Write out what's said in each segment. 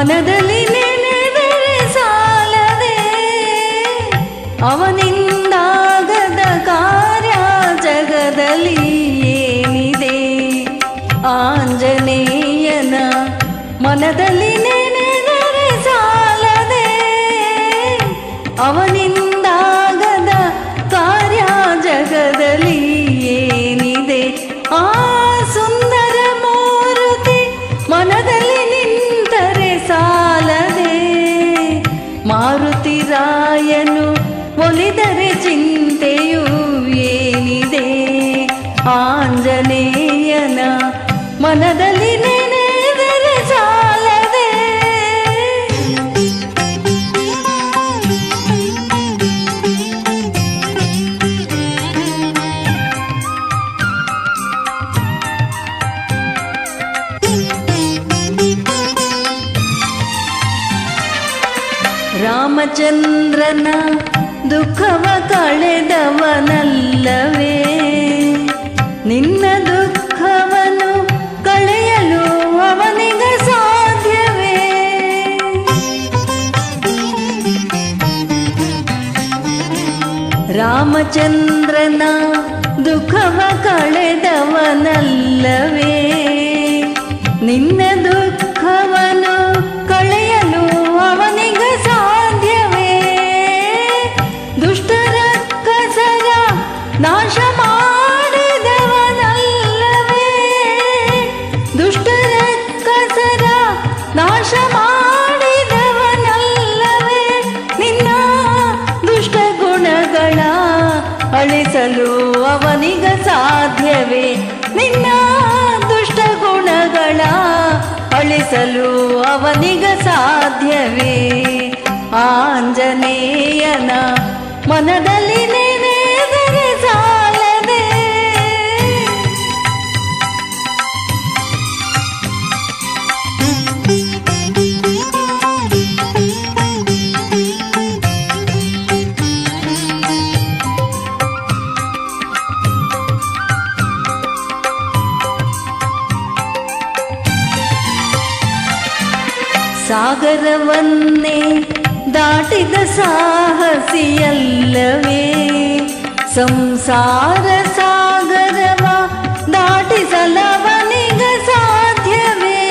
ಮನದಲ್ಲಿ ನೆನೆದರೆ ಸಾಲದೆ ಅವನಿಂದಾಗದ ಕಾರ್ಯ ಜಗದಲ್ಲಿ ಏನಿದೆ. ಆಂಜನೇಯನ ಮನದಲ್ಲಿ ನೆನೆದರೆ ಸಾಲದೆ ಅವನಿಂದಾಗದ ಕಾರ್ಯ ಜಗದಲ್ಲಿ ಏನಿದೆ. ಆ ಸುಂದರ ಮೂರ್ತಿ ಮನದಲ್ಲಿ ನಿಂತರೆ ಸಾಲದೆ ಮಾರುತಿ ರಾಯನು ಒಲಿದರೆ ಚಿಂತೆಯೂ ಏನಿದೆ. ಆಂಜನೇಯನ ಮನದಲ್ಲಿ ನೆನೆದರೆ ಸಾಲದೆ. ರಾಮಚಂದ್ರನ ದುಃಖವ ಕಳೆದವನಲ್ಲವೇ ನಿನ್ನ ದುಃಖವನ್ನು ಕಳೆಯಲು ಅವನಿಗ ಸಾಧ್ಯವೇ. ರಾಮಚಂದ್ರನ ದುಃಖವ ಕಳೆದವನಲ್ಲವೇ ನಿನ್ನ ದುಃಖವನ್ನು ಕಳೆಯಲು ಅವನಿಗ ಸಾಧ್ಯವೇ. ದುಷ್ಟರ ಕಸರ ನಾಶ ಮಾಡಿದವನಲ್ಲವೇ ದುಷ್ಟರ ಕಸರ ನಾಶ ಮಾಡಿದವನಲ್ಲವೇ ನಿನ್ನ ದುಷ್ಟ ಗುಣಗಳ ಅಳಿಸಲು ಅವನಿಗ ಸಾಧ್ಯವೇ. ನಿನ್ನ ದುಷ್ಟ ಗುಣಗಳ ಅಳಿಸಲು ಅವನಿಗ ಸಾಧ್ಯವೇ. ಆಂಜನೇಯನ ಮನದಲ್ಲಿ ನೆನೆದರೆ ಸಾಲದೆ. ಸಾಗರವನ್ನೇ ದಾಟಿದ ಸಾಹಸಿಯಲ್ಲವೇ ಸಂಸಾರ ಸಾಗರವ ದಾಟಿಸಲವನಿಗ ಸಾಧ್ಯವೇ.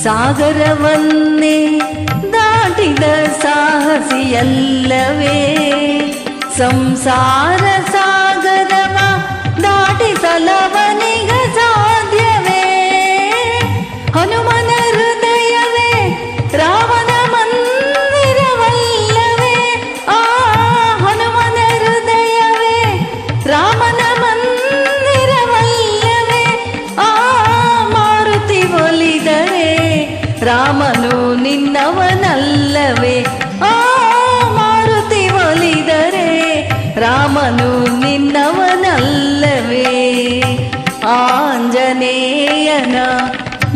ಸಾಗರವನ್ನೇ ದಾಟಿದ ಸಾಹಸಿಯಲ್ಲವೇ ಸಂಸಾರ ಸಾಗರವ ದಾಟಿಸಲವನಿಗ ಸಾಧ್ಯವೇ. ಹನುಮನ ಹೃದಯವೇ ರಾಮನ ಮಂದಿರವಲ್ಲವೇ. ಆ ಹನುಮನ ಹೃದಯವೇ ರಾಮನ ಮಂದಿರವಲ್ಲವೇ. ಆ ಮಾರುತಿ ಒಲಿದರೆ ರಾಮನು ನಿನ್ನವನಲ್ಲವೇ. ಆ ಮಾರುತಿ ಒಲಿದರೆ ರಾಮನು ನಿನ್ನವನಲ್ಲವೇ. ಆಂಜನೇಯನ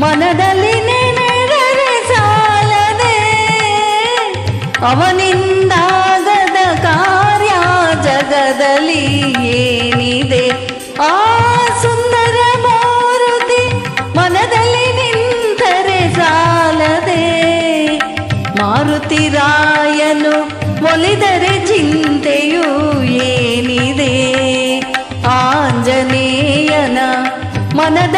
ಮನದಲ್ಲಿ ನೆನೆದರೆ ಸಾಲದೆ ಅವನಿಂದಾಗದ ಕಾರ್ಯ ಜಗದಲ್ಲಿ ಏನಿದೆ. ಆ ಸುಂದರ ಮೂರ್ತಿ ಮನದಲ್ಲಿ ನಿಂತರೆ ಸಾಲದೆ ಮಾರುತಿ ರಾಯನು ಒಲಿದರೆ ಚಿಂತೆಯೂ ಏನಿದೆ. ಆಂಜನೇಯನ ಮನದ